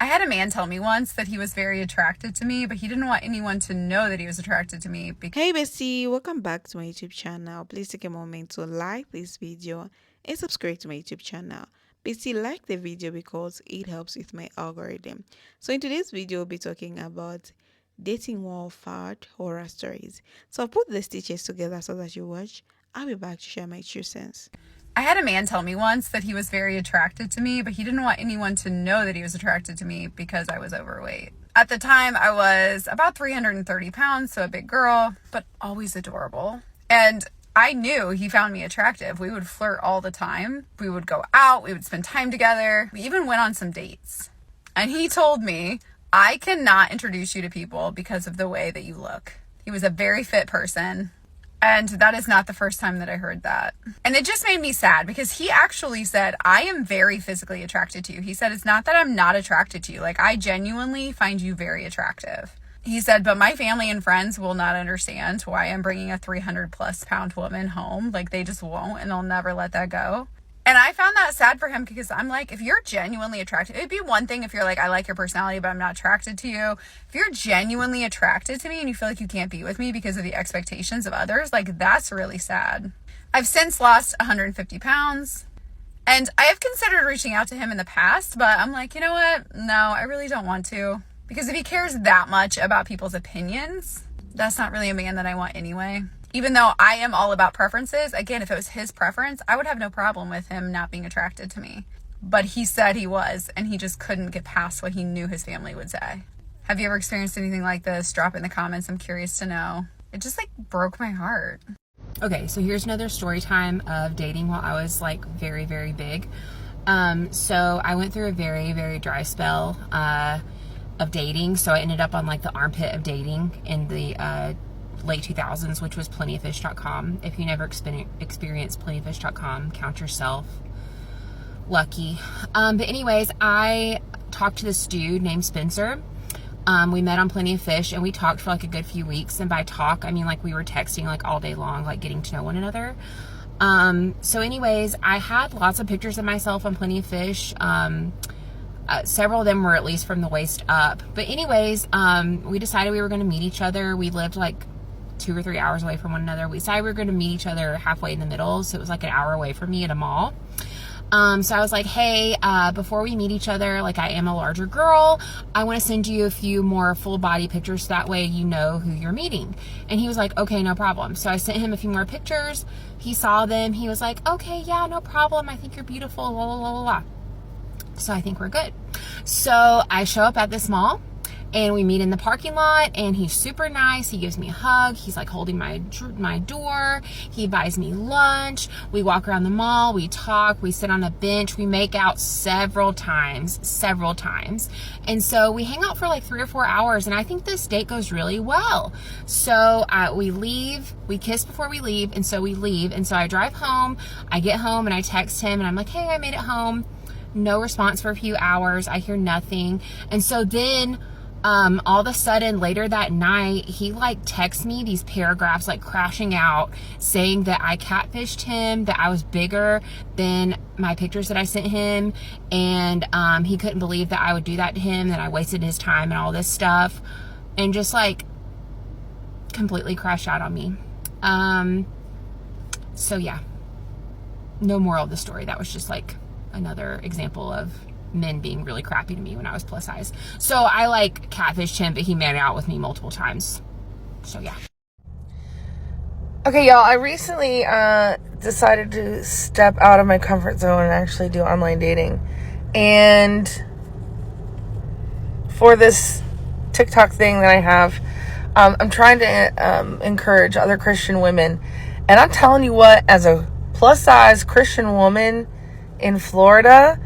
I had a man tell me once that he was very attracted to me, but he didn't want anyone to know that he was attracted to me. Hey bestie, welcome back to my YouTube channel. Please take a moment to like this video and subscribe to my YouTube channel. Bestie, like the video because it helps with my algorithm. So in today's video, we'll be talking about dating world fad horror stories. So I'll put the stitches together so that you watch. I'll be back to share my true sense. I had a man tell me once that he was very attracted to me, but he didn't want anyone to know that he was attracted to me because I was overweight. At the time, I was about 330 pounds, so a big girl, but always adorable. And I knew he found me attractive. We would flirt all the time. We would go out. We would spend time together. We even went on some dates. And he told me, I cannot introduce you to people because of the way that you look. He was a very fit person. And that is not the first time that I heard that. And it just made me sad because he actually said, I am very physically attracted to you. He said, it's not that I'm not attracted to you. Like, I genuinely find you very attractive. He said, but my family and friends will not understand why I'm bringing a 300+ pound woman home. Like, they just won't, and they'll never let that go. And I found that sad for him because I'm like, if you're genuinely attracted, it'd be one thing if you're like, I like your personality, but I'm not attracted to you. If you're genuinely attracted to me and you feel like you can't be with me because of the expectations of others, like, that's really sad. I've since lost 150 pounds and I have considered reaching out to him in the past, but I'm like, you know what? No, I really don't want to, because if he cares that much about people's opinions, that's not really a man that I want anyway. Even though I am all about preferences, again, if it was his preference, I would have no problem with him not being attracted to me. But he said he was, and he just couldn't get past what he knew his family would say. Have you ever experienced anything like this? Drop in the comments. I'm curious to know. It just like broke my heart. Okay, so here's another story time of dating while I was like very, very big. So I went through a very, very dry spell of dating. So I ended up on like the armpit of dating in the late 2000s, which was plentyoffish.com. If you never experienced plentyoffish.com, count yourself lucky. But anyways, I talked to this dude named Spencer. We met on Plenty of Fish and we talked for like a good few weeks. And by talk, I mean like we were texting like all day long, like getting to know one another. So anyways, I had lots of pictures of myself on Plenty of Fish. Several of them were at least from the waist up. But anyways, we decided we were going to meet each other. We lived like 2 or 3 hours away from one another. We decided we were going to meet each other halfway in the middle. So it was like an hour away from me at a mall. So I was like, hey, before we meet each other, like I am a larger girl, I want to send you a few more full body pictures so that way you know who you're meeting. And he was like, okay, no problem. So I sent him a few more pictures. He saw them. He was like, okay, yeah, no problem. I think you're beautiful, la, la, la, la, la. So I think we're good. So I show up at this mall and we meet in the parking lot and he's super nice. He gives me a hug. He's like holding my door. He buys me lunch. We walk around the mall. We talk. We sit on a bench. We make out several times. And so we hang out for like 3 or 4 hours. And I think this date goes really well. So we leave. We kiss before we leave. And so we leave. And so I drive home. I get home and I text him and I'm like, hey, I made it home. No response for a few hours. I hear nothing. And so then all of a sudden later that night, he like texts me these paragraphs like crashing out saying that I catfished him, that I was bigger than my pictures that I sent him, and he couldn't believe that I would do that to him, that I wasted his time and all this stuff, and just like completely crashed out on me. So yeah, no moral of the story. That was just like another example of men being really crappy to me when I was plus size. So I like catfished him, but he made out with me multiple times. So yeah. Okay, y'all, I recently decided to step out of my comfort zone and actually do online dating. And for this TikTok thing that I have, I'm trying to encourage other Christian women. And I'm telling you what, as a plus size Christian woman in Florida,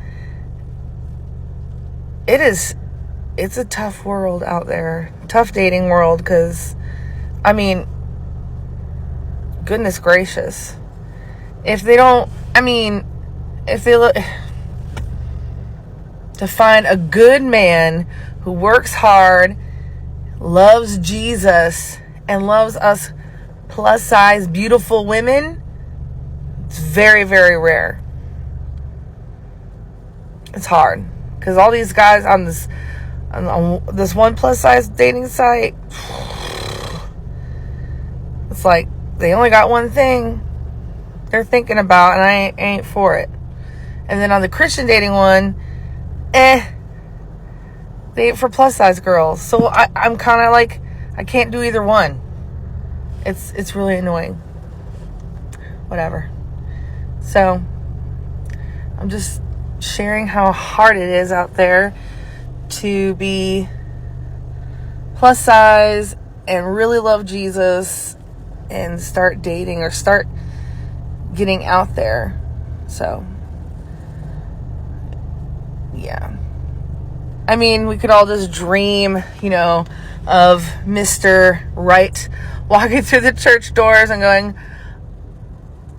it's a tough world out there. Tough dating world, because, I mean, goodness gracious. If they look to find a good man who works hard, loves Jesus, and loves us plus size, beautiful women, it's very, very rare. It's hard. Because all these guys on this one plus size dating site, it's like they only got one thing they're thinking about, and I ain't for it. And then on the Christian dating one, they ain't for plus size girls. So I'm kind of like, I can't do either one. It's really annoying. Whatever. So I'm just sharing how hard it is out there to be plus size and really love Jesus and start dating or start getting out there. So yeah, I mean, we could all just dream, of Mr. Right walking through the church doors and going,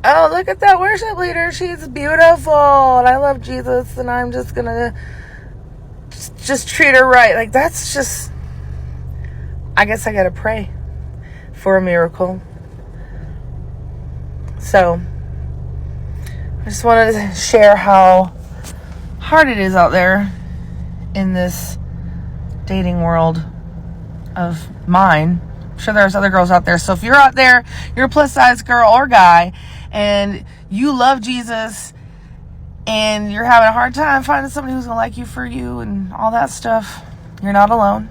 oh, look at that worship leader, she's beautiful and I love Jesus and I'm just gonna just treat her right. Like, that's just, I guess I gotta pray for a miracle. So I just wanted to share how hard it is out there in this dating world of mine. I'm sure there's other girls out there. So if you're out there, you're a plus size girl or guy, and you love Jesus and you're having a hard time finding somebody who's gonna like you for you and all that stuff, you're not alone.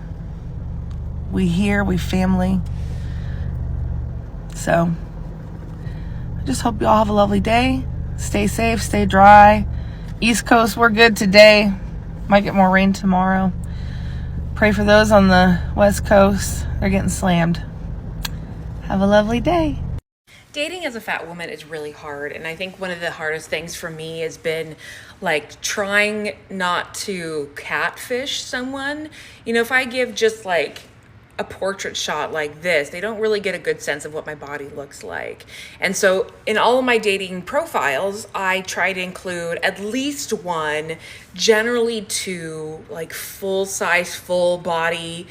We family. So I just hope you all have a lovely day. Stay safe, stay dry. East Coast, we're good today. Might get more rain tomorrow. Pray for those on the West Coast. They're getting slammed. Have a lovely day. Dating as a fat woman is really hard, and I think one of the hardest things for me has been like trying not to catfish someone. If I give just like a portrait shot like this, they don't really get a good sense of what my body looks like. And so in all of my dating profiles, I try to include at least one, generally two, like full size, full body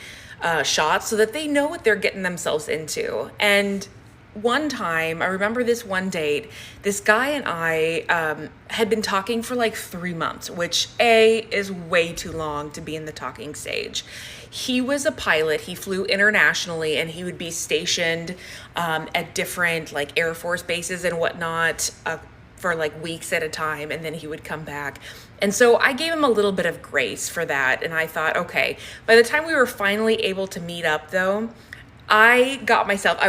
shots so that they know what they're getting themselves into. And one time, I remember this one date, this guy and I had been talking for like 3 months, which is way too long to be in the talking stage. He was a pilot. He flew internationally, and he would be stationed at different like Air Force bases and whatnot for like weeks at a time, and then he would come back. And so I gave him a little bit of grace for that, and I thought, okay, by the time we were finally able to meet up though, I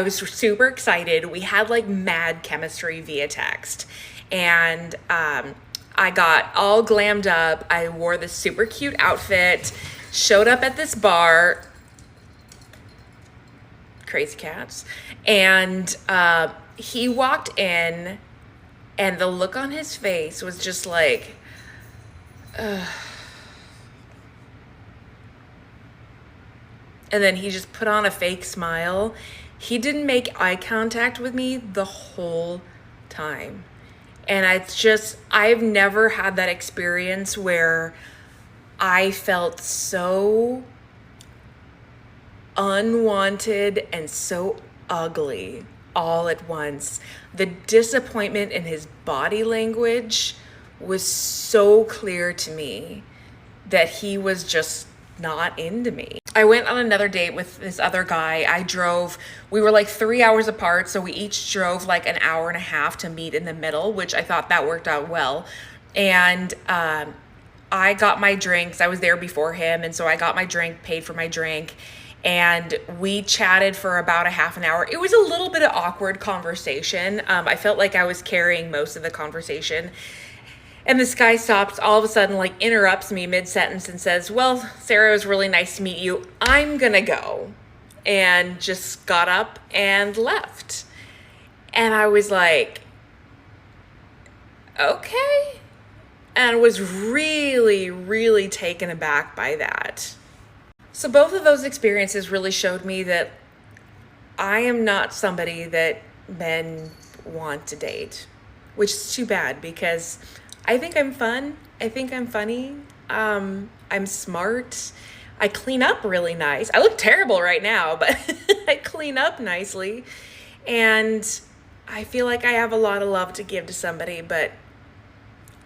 was super excited. We had like mad chemistry via text, and I got all glammed up. I wore this super cute outfit, showed up at this bar, crazy cats, and he walked in, and the look on his face was just like, ugh. And then he just put on a fake smile. He didn't make eye contact with me the whole time. And I've never had that experience where I felt so unwanted and so ugly all at once. The disappointment in his body language was so clear to me that he was just not into me. I went on another date with this other guy. We were like 3 hours apart, so we each drove like an hour and a half to meet in the middle, which I thought that worked out well. And I got my drinks. I was there before him, and so I got my drink, paid for my drink, and we chatted for about a half an hour. It was a little bit of awkward conversation. I felt like I was carrying most of the conversation. And this guy stops, all of a sudden, like interrupts me mid-sentence and says, well, Sarah, it was really nice to meet you. I'm gonna go. And just got up and left. And I was like, okay. And was really, really taken aback by that. So both of those experiences really showed me that I am not somebody that men want to date, which is too bad because I think I'm fun. I think I'm funny. I'm smart. I clean up really nice. I look terrible right now, but I clean up nicely. And I feel like I have a lot of love to give to somebody, but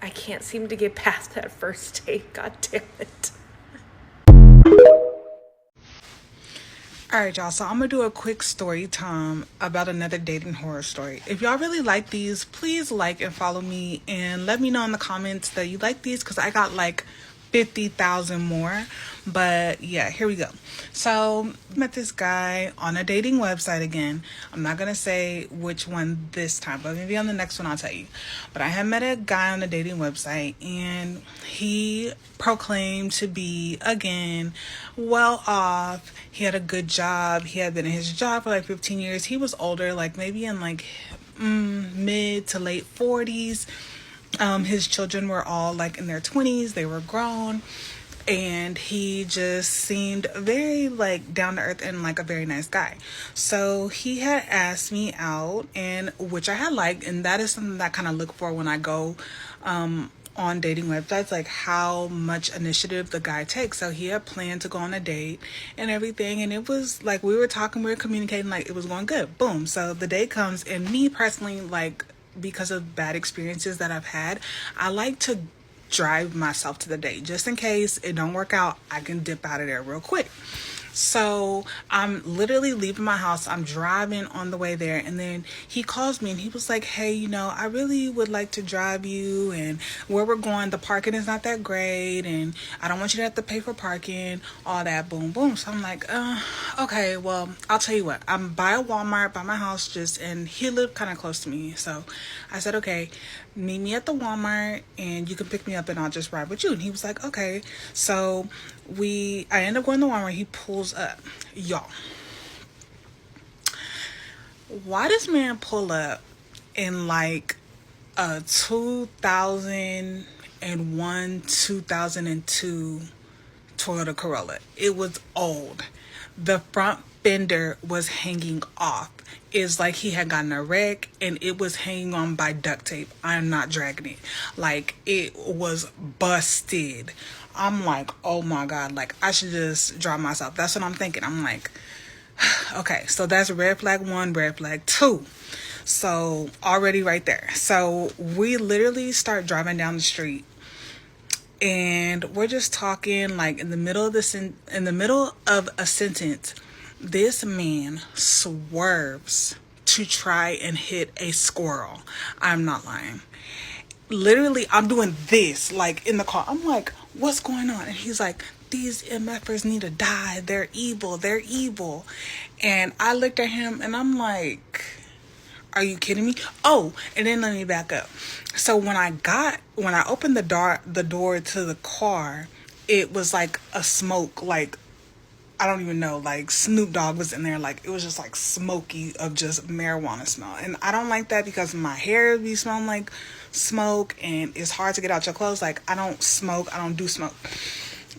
I can't seem to get past that first date. God damn it. Alright, y'all, so I'm gonna do a quick story time about another dating horror story. If y'all really like these, please like and follow me and let me know in the comments that you like these, because I got like 50,000 more. But yeah, here we go. So I met this guy on a dating website again. I'm not gonna say which one this time, but maybe on the next one I'll tell you. But I had met a guy on a dating website, and he proclaimed to be, again, well off. He had a good job. He had been in his job for like 15 years. He was older, like maybe in like mid to late 40s. His children were all like in their 20s. They were grown. And he just seemed very like down to earth and like a very nice guy. So he had asked me out, and which I had liked, and that is something that I kind of look for when I go on dating websites, like how much initiative the guy takes. So he had planned to go on a date and everything, and it was like we were talking, we were communicating, like it was going good. Boom. So the date comes, and me personally, like because of bad experiences that I've had, I like to drive myself to the date just in case it don't work out. I can dip out of there real quick. So I'm literally leaving my house. I'm driving on the way there, and then he calls me and he was like, hey, you know, I really would like to drive you, and where we're going, the parking is not that great, and I don't want you to have to pay for parking, all that, boom, boom. So I'm like, okay, well, I'll tell you what, I'm by a Walmart by my house and he lived kind of close to me. So I said, okay, meet me at the Walmart and you can pick me up and I'll just ride with you. And he was like, okay. So I end up going to Walmart. He pulls up. Y'all, why does man pull up in like a 2001, 2002 Toyota Corolla? It was old. The front fender was hanging off. It's like he had gotten a wreck and it was hanging on by duct tape. I am not dragging it. Like, it was busted. I'm like, oh my God, like I should just drive myself. That's what I'm thinking. I'm like, okay, so that's red flag 1, red flag 2. So already right there. So we literally start driving down the street, and we're just talking, like in the middle of a sentence, this man swerves to try and hit a squirrel. I'm not lying. Literally, I'm doing this like in the car. I'm like, what's going on? And he's like, these MFers need to die. They're evil. They're evil. And I looked at him and I'm like, are you kidding me? Oh, and then let me back up. So when I opened the door to the car, it was like a smoke, like, I don't even know, like Snoop Dogg was in there. Like, it was just like smoky of just marijuana smell. And I don't like that because my hair be smelling like smoke and it's hard to get out your clothes. Like, I don't smoke. I don't do smoke.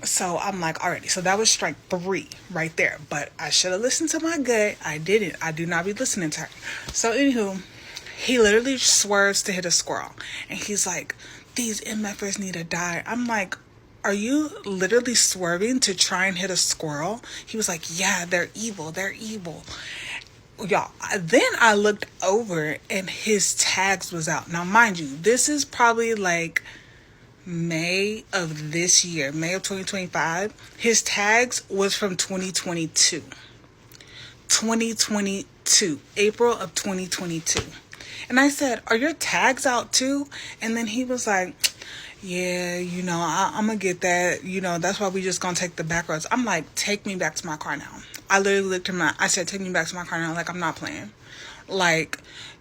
So I'm like, alrighty. So that was strike 3 right there. But I should have listened to my gut. I didn't. I do not be listening to her. So anywho, he literally swerves to hit a squirrel. And he's like, these MFers need to die. I'm like, are you literally swerving to try and hit a squirrel? He was like, yeah, they're evil. They're evil. Y'all, then I looked over and his tags was out. Now, mind you, this is probably like May of this year, May of 2025. His tags was from 2022. 2022, April of 2022. And I said, are your tags out too? And then he was like, yeah, you know, I'm gonna get that. You know, that's why we just gonna take the back roads. I'm like, take me back to my car now. I literally looked at I said, take me back to my car now. Like, I'm not playing. Like,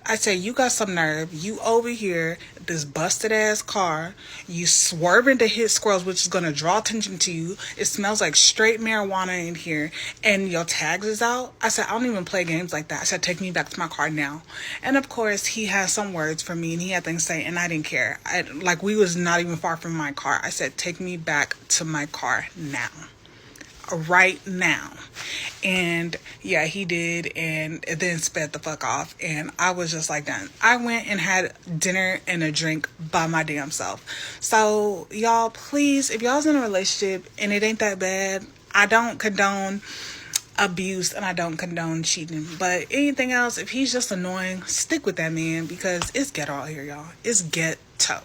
I said, you got some nerve. You over here, this busted ass car. You swerving to hit squirrels, which is gonna draw attention to you. It smells like straight marijuana in here, and your tags is out. I said, I don't even play games like that. I said, take me back to my car now. And of course, he has some words for me, and he had things to say, and I didn't care. Like, we was not even far from my car. I said, take me back to my car now. Right now. And yeah, he did, and then sped the fuck off, and I was just like, done. I went and had dinner and a drink by my damn self. So y'all, please, if y'all's in a relationship and it ain't that bad, I don't condone abuse and I don't condone cheating, but anything else, if he's just annoying, stick with that man, because it's ghetto out here, y'all. It's ghetto.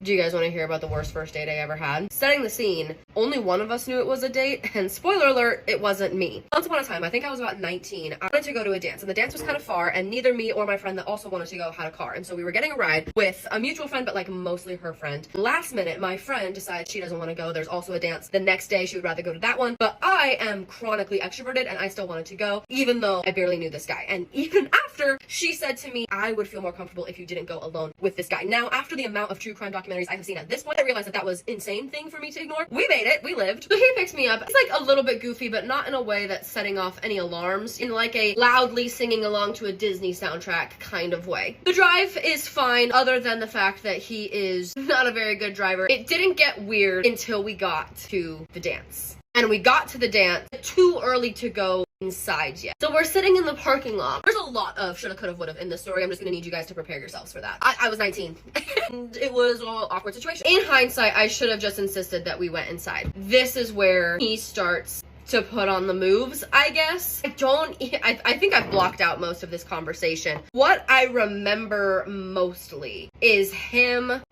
Do you guys want to hear about the worst first date I ever had? Setting the scene, only one of us knew it was a date, and spoiler alert, it wasn't me. Once upon a time, I think I was about 19, I wanted to go to a dance, and the dance was kind of far, and neither me or my friend that also wanted to go had a car, and so we were getting a ride with a mutual friend, but like mostly her friend. Last minute, my friend decides she doesn't want to go. There's also a dance the next day. She would rather go to that one, but I am chronically extroverted, and I still wanted to go, even though I barely knew this guy. And even after, she said to me, I would feel more comfortable if you didn't go alone with this guy. Now, after the amount of true crime documentaries I have seen at this point, I realized that that was insane thing for me to ignore. We made it. We lived. So he picks me up. It's like a little bit goofy, but not in a way that's setting off any alarms, in like a loudly singing along to a Disney soundtrack kind of way. The drive is fine, other than the fact that he is not a very good driver. It didn't get weird until we got to the dance. And we got to the dance too early to go inside yet. So we're sitting in the parking lot. There's a lot of shoulda, coulda, woulda in this story. I'm just gonna need you guys to prepare yourselves for that. I was 19 and it was an awkward situation. In hindsight, I should have just insisted that we went inside. This is where he starts to put on the moves, I guess. I think I've blocked out most of this conversation. What I remember mostly is him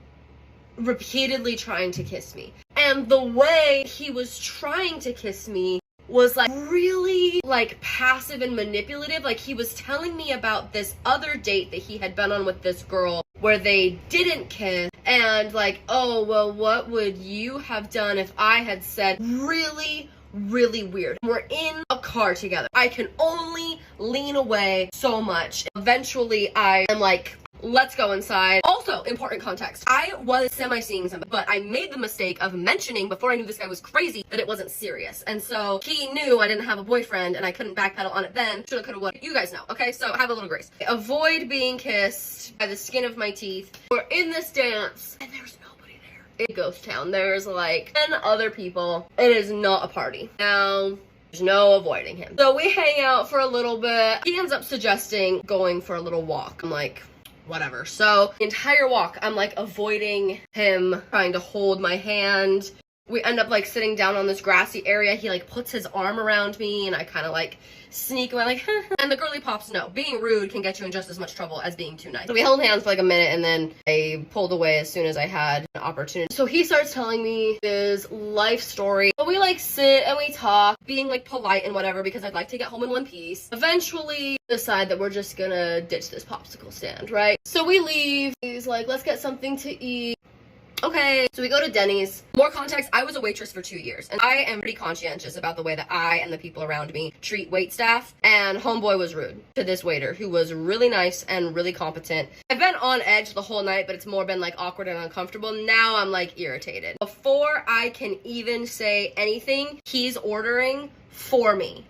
repeatedly trying to kiss me. And the way he was trying to kiss me was like really like passive and manipulative. Like he was telling me about this other date that he had been on with this girl where they didn't kiss, and like, oh well, what would you have done if I had said, really weird. We're in a car together. I can only lean away so much. Eventually I am like, let's go inside. Also, important context. I was semi-seeing somebody, but I made the mistake of mentioning before I knew this guy was crazy that it wasn't serious. And so he knew I didn't have a boyfriend and I couldn't backpedal on it then. Shoulda, coulda, woulda. You guys know, okay? So have a little grace. Avoid being kissed by the skin of my teeth. We're in this dance and there's nobody there. It's ghost town. There's like 10 other people. It is not a party. Now, there's no avoiding him. So we hang out for a little bit. He ends up suggesting going for a little walk. I'm like, whatever. So the entire walk, I'm like avoiding him, trying to hold my hand. We end up like sitting down on this grassy area. He like puts his arm around me and I kind of like sneak away like, and the girly pops know. Being rude can get you in just as much trouble as being too nice. So we held hands for like a minute and then I pulled away as soon as I had an opportunity. So he starts telling me his life story. So we like sit and we talk, being like polite and whatever because I'd like to get home in one piece. Eventually decide that we're just gonna ditch this popsicle stand, right? So we leave. He's like, let's get something to eat. Okay, so we go to Denny's. More context, I was a waitress for 2 years, and I am pretty conscientious about the way that I and the people around me treat wait staff, and homeboy was rude to this waiter, who was really nice and really competent. I've been on edge the whole night, but it's more been like awkward and uncomfortable. Now I'm like irritated. Before I can even say anything, he's ordering for me.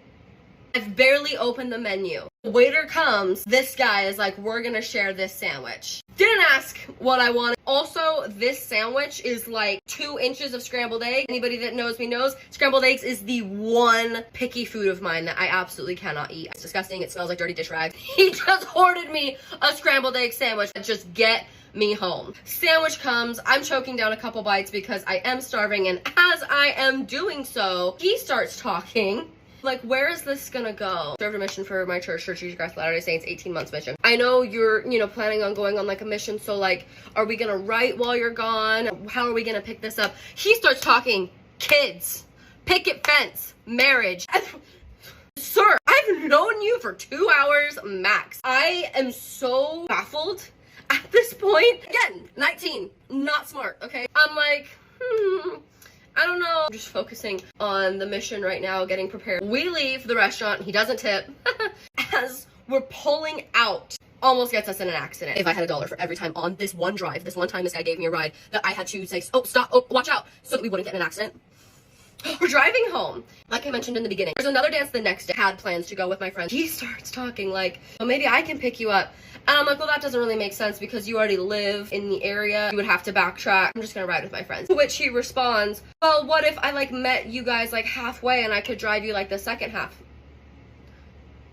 I've barely opened the menu. The waiter comes, this guy is like, we're gonna share this sandwich. Didn't ask what I wanted. Also, this sandwich is like 2 inches of scrambled egg. Anybody that knows me knows scrambled eggs is the one picky food of mine that I absolutely cannot eat. It's disgusting. It smells like dirty dish rags. He just ordered me a scrambled egg sandwich. Just get me home. Sandwich comes, I'm choking down a couple bites because I am starving, and as I am doing so, he starts talking. Like, where is this gonna go? Served a mission for my church, Church of Jesus Christ of Latter-day Saints, 18 months mission. I know you're, planning on going on like a mission, so like, are we gonna write while you're gone? How are we gonna pick this up? He starts talking kids, picket fence, marriage. Sir, I've known you for 2 hours max. I am so baffled at this point. Again, 19, not smart, okay? I'm like, I don't know. I'm just focusing on the mission right now, getting prepared. We leave the restaurant. He doesn't tip. As we're pulling out, almost gets us in an accident. If I had $1 for every time on this one drive, this one time this guy gave me a ride, that I had to say, oh, stop, oh, watch out, so that we wouldn't get in an accident. We're driving home. Like I mentioned in the beginning, there's another dance the next day. Had plans to go with my friends. He starts talking like, well, maybe I can pick you up. And I'm like, well, that doesn't really make sense because you already live in the area. You would have to backtrack. I'm just gonna ride with my friends. To which he responds, well, what if I like met you guys like halfway and I could drive you like the second half?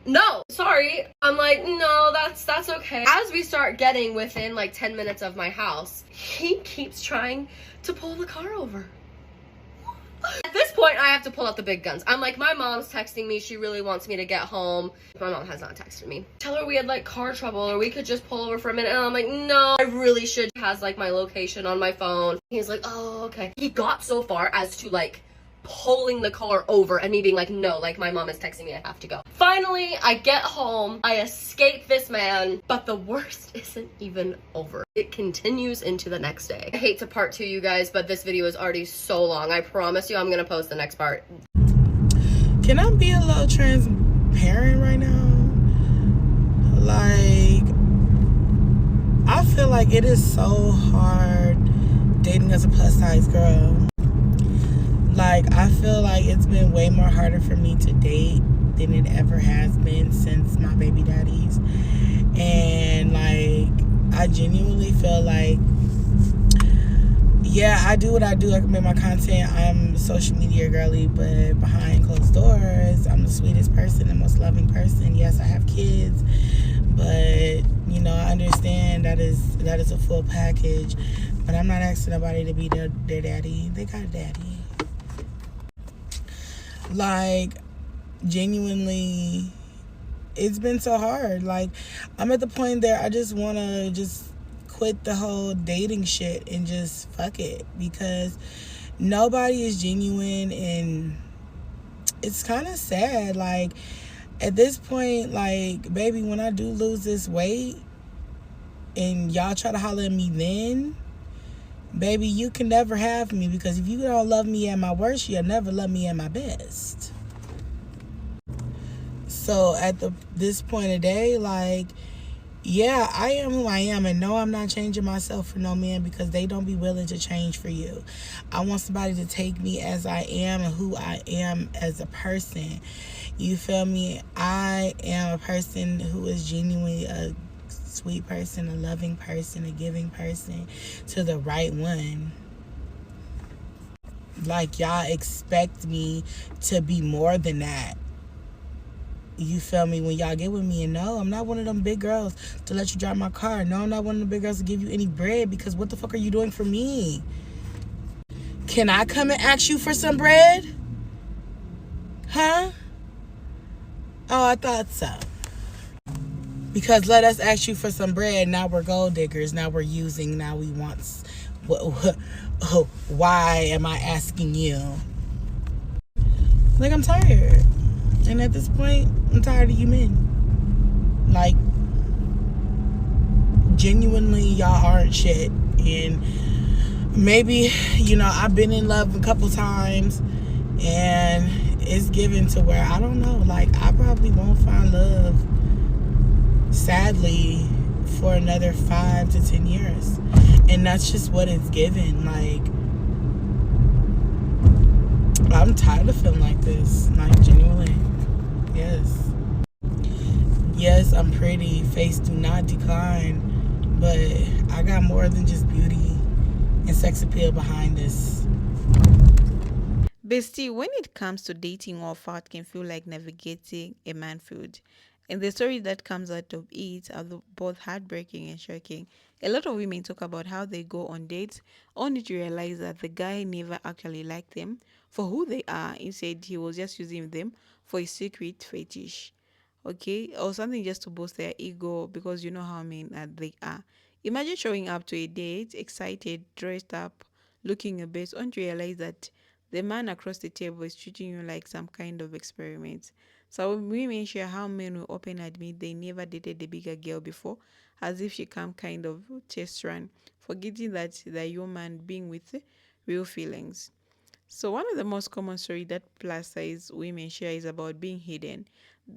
No, sorry. I'm like, no, that's okay. As we start getting within like 10 minutes of my house, he keeps trying to pull the car over. At this point, I have to pull out the big guns. I'm like, my mom's texting me. She really wants me to get home. My mom has not texted me. Tell her we had like car trouble or we could just pull over for a minute. And I'm like, no, I really should. He has like my location on my phone. He's like, oh, okay. He got so far as to like pulling the car over and me being like, no, like my mom is texting me, I have to go. Finally, I get home, I escape this man, but the worst isn't even over. It continues into the next day. I hate to part two, you guys, but this video is already so long. I promise you I'm gonna post the next part. Can I be a little transparent right now? Like, I feel like it is so hard dating as a plus size girl. Like, I feel like it's been way more harder for me to date than it ever has been since my baby daddies. And, like, I genuinely feel like, yeah, I do what I do. I can make my content. I'm a social media girly, but behind closed doors, I'm the sweetest person, the most loving person. Yes, I have kids, but, you know, I understand that is a full package. But I'm not asking nobody to be their daddy. They got a daddy. Like, genuinely, it's been so hard. Like, I'm at the point there I just want to just quit the whole dating shit and just fuck it, because nobody is genuine, and it's kind of sad. Like, at this point, like, baby, when I do lose this weight and y'all try to holler at me then, baby, you can never have me, because if you don't love me at my worst, you'll never love me at my best. So at this point of day, like, yeah, I am who I am, and no, I'm not changing myself for no man, because they don't be willing to change for you. I want somebody to take me as I am and who I am as a person. You feel me? I am a person who is genuinely a sweet person, a loving person, a giving person to the right one. Like, y'all expect me to be more than that. You feel me? When y'all get with me, and no, I'm not one of them big girls to let you drive my car. No, I'm not one of the big girls to give you any bread, because what the fuck are you doing for me? Can I come and ask you for some bread? Huh? Oh, I thought so. Because let us ask you for some bread. Now we're gold diggers. Now we're using. Now we want. Why am I asking you? Like, I'm tired. And at this point, I'm tired of you men. Like, genuinely, y'all aren't shit. And maybe, you know, I've been in love a couple times, and it's given to where, I don't know, like, I probably won't find love, sadly, for another 5 to 10 years. And that's just what it's given. Like, I'm tired of feeling like this. Like, genuinely. Yes. Yes, I'm pretty. Face do not decline. But I got more than just beauty and sex appeal behind this. Bestie, when it comes to dating or fat can feel like navigating a minefield. And the story that comes out of it are both heartbreaking and shocking. A lot of women talk about how they go on dates only to realize that the guy never actually liked them for who they are. Instead, he was just using them for a secret fetish. Okay? Or something just to boost their ego, because you know how men they are. Imagine showing up to a date, excited, dressed up, looking a bit, only to realize that the man across the table is treating you like some kind of experiment. So women share how men will open admit they never dated the bigger girl before, as if she come kind of test run, forgetting that they're human being with real feelings. So one of the most common story that plus size women share is about being hidden.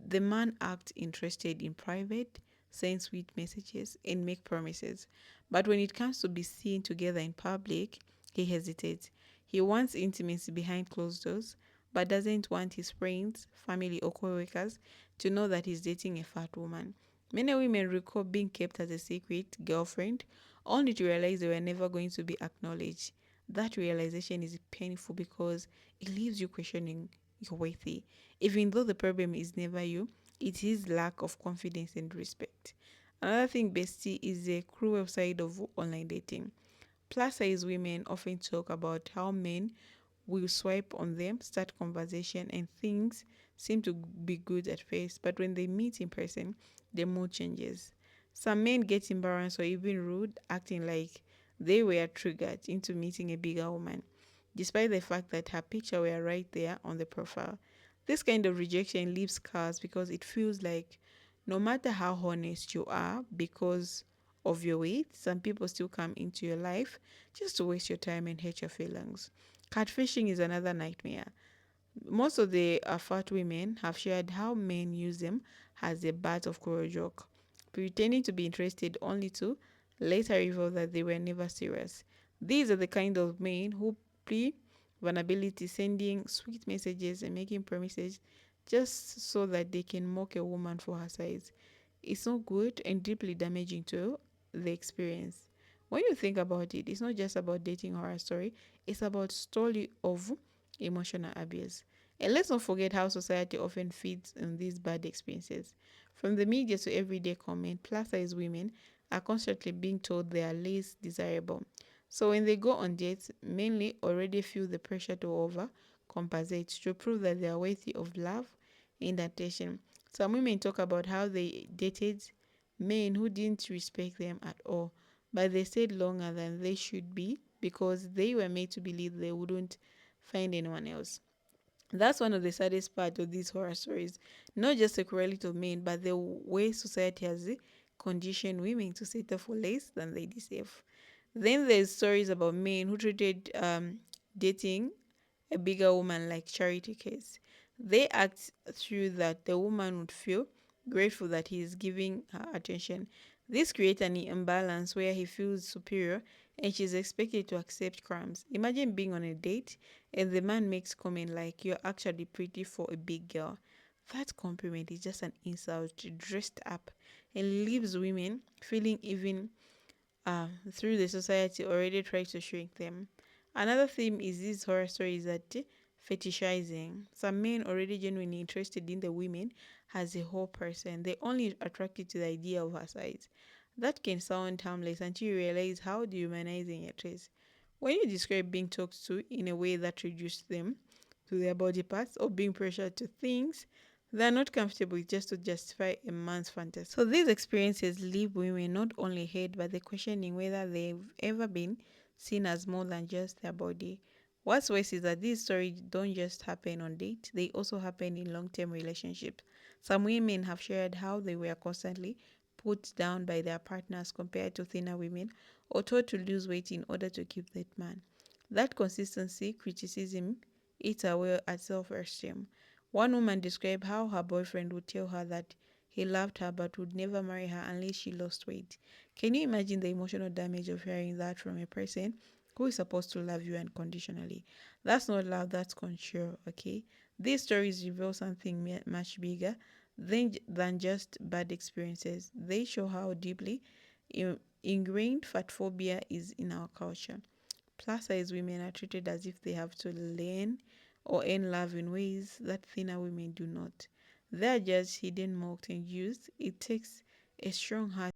The man acts interested in private, send sweet messages, and make promises. But when it comes to be seen together in public, he hesitates. He wants intimacy behind closed doors, but doesn't want his friends, family, or co-workers to know that he's dating a fat woman. Many women recall being kept as a secret girlfriend, only to realize they were never going to be acknowledged. That realization is painful because it leaves you questioning your worthy. Even though the problem is never you, it is lack of confidence and respect. Another thing, bestie, is the cruel side of online dating. Plus size women often talk about how men will swipe on them, start conversation, and things seem to be good at first, but when they meet in person, the mood changes. Some men get embarrassed or even rude, acting like they were triggered into meeting a bigger woman, despite the fact that her picture were right there on the profile. This kind of rejection leaves scars because it feels like no matter how honest you are because of your weight, some people still come into your life just to waste your time and hurt your feelings. Catfishing is another nightmare. Most of the fat women have shared how men use them as a butt of cruel joke, pretending to be interested only to later reveal that they were never serious. These are the kind of men who play vulnerability, sending sweet messages and making promises just so that they can mock a woman for her size. It's not good and deeply damaging to the experience. When you think about it, it's not just about dating horror story, it's about story of emotional abuse. And let's not forget how society often feeds on these bad experiences. From the media to everyday comment, plus size women are constantly being told they are less desirable. So when they go on dates, mainly already feel the pressure to over compensate to prove that they are worthy of love and attention. Some women talk about how they dated men who didn't respect them at all, but they stayed longer than they should be because they were made to believe they wouldn't find anyone else. That's one of the saddest part of these horror stories. Not just the cruelty of men, but the way society has conditioned women to settle for less than they deserve. Then there's stories about men who treated dating a bigger woman like charity case. They act through that the woman would feel grateful that he is giving her attention. This creates an imbalance where he feels superior and she's expected to accept crumbs. Imagine being on a date and the man makes comment like you're actually pretty for a big girl. That compliment is just an insult dressed up and leaves women feeling even through the society already tries to shrink them. Another theme is these horror stories that fetishizing. Some men already genuinely interested in the women as a whole person. They only attracted to the idea of her size. That can sound harmless until you realize how dehumanizing it is. When you describe being talked to in a way that reduces them to their body parts or being pressured to things they're not comfortable with just to justify a man's fantasy. So these experiences leave women not only hate but they questioning whether they've ever been seen as more than just their body. What's worse is that these stories don't just happen on dates, they also happen in long-term relationships. Some women have shared how they were constantly put down by their partners compared to thinner women or told to lose weight in order to keep that man. That consistency, criticism, eats away at self-esteem. One woman described how her boyfriend would tell her that he loved her but would never marry her unless she lost weight. Can you imagine the emotional damage of hearing that from a person who is supposed to love you unconditionally? That's not love, that's control, okay? These stories reveal something much bigger than just bad experiences. They show how deeply ingrained fatphobia is in our culture. Plus size women are treated as if they have to learn or earn love in ways that thinner women do not. They are just hidden, mocked, and used. It takes a strong heart